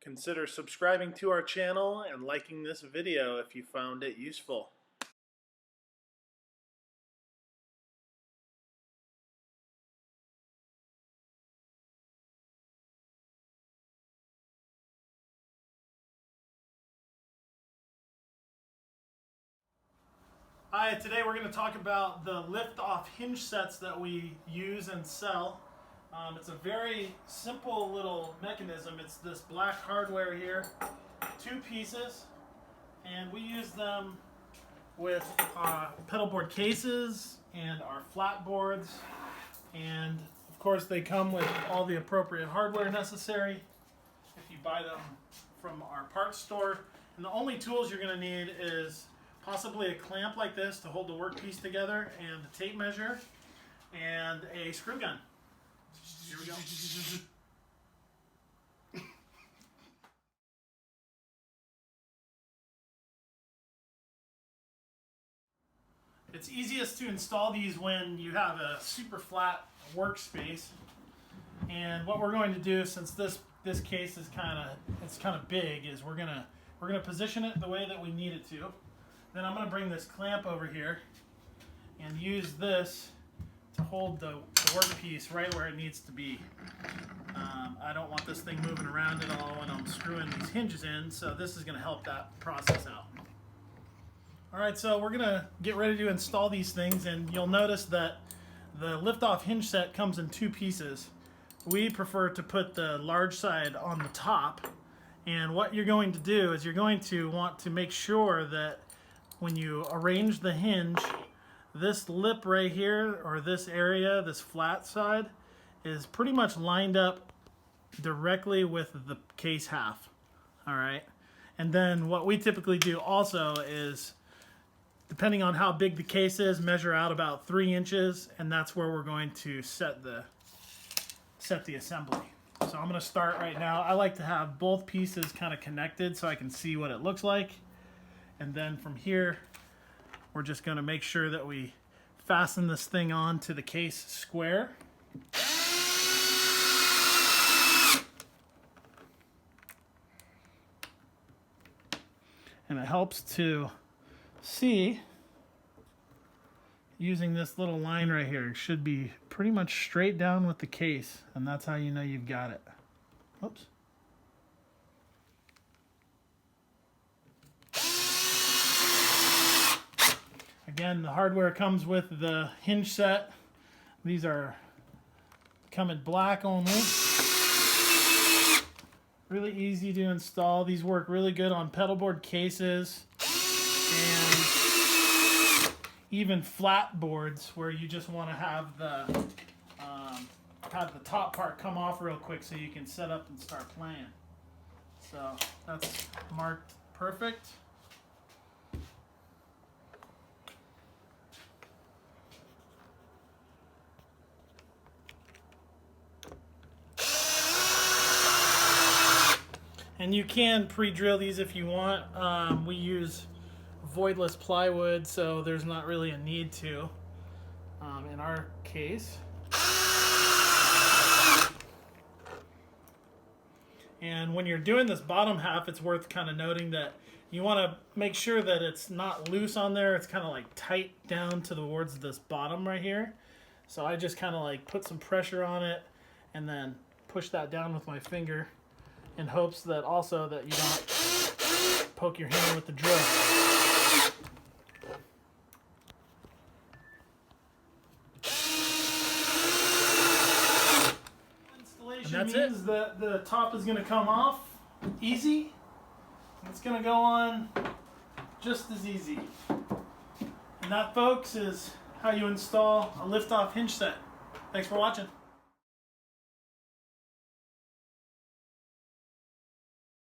Consider subscribing to our channel and liking this video if you found it useful. Hi, today we're going to talk about the lift-off hinge sets that we use and sell. It's a very simple little mechanism. It's this black hardware here, 2 pieces, and we use them with pedalboard cases and our flat boards, and of course they come with all the appropriate hardware necessary if you buy them from our parts store. And the only tools you're going to need is possibly a clamp like this to hold the workpiece together, and a tape measure, and a screw gun. Here we go. It's easiest to install these when you have a super flat workspace. And what we're going to do, since this case is kind of big, is we're gonna position it the way that we need it to. Then I'm going to bring this clamp over here and use this to hold the workpiece right where it needs to be. I don't want this thing moving around at all when I'm screwing these hinges in, so this is going to help that process out. Alright, so we're going to get ready to install these things, and you'll notice that the lift-off hinge set comes in 2 pieces. We prefer to put the large side on the top, and what you're going to do is you're going to want to make sure that when you arrange the hinge, this lip right here, or this area, this flat side, is pretty much lined up directly with the case half. Alright, and then what we typically do also is, depending on how big the case is, measure out about 3 inches, and that's where we're going to set the assembly. So I'm going to start right now. I like to have both pieces kind of connected so I can see what it looks like. And then from here, we're just going to make sure that we fasten this thing on to the case square. And it helps to see, using this little line right here, it should be pretty much straight down with the case, and that's how you know you've got it. Oops. Again, the hardware comes with the hinge set. These come in black only. Really easy to install. These work really good on pedalboard cases and even flat boards where you just want to have the top part come off real quick so you can set up and start playing. So that's marked perfect. And you can pre-drill these if you want. We use voidless plywood, so there's not really a need to in our case. And when you're doing this bottom half, it's worth kind of noting that you want to make sure that it's not loose on there. It's kind of like tight down towards this bottom right here. So I just kind of like put some pressure on it and then push that down with my finger, in hopes that also that you don't poke your hand with the drill. Installation means that the top is going to come off easy, and it's going to go on just as easy. And that, folks, is how you install a lift-off hinge set. Thanks for watching.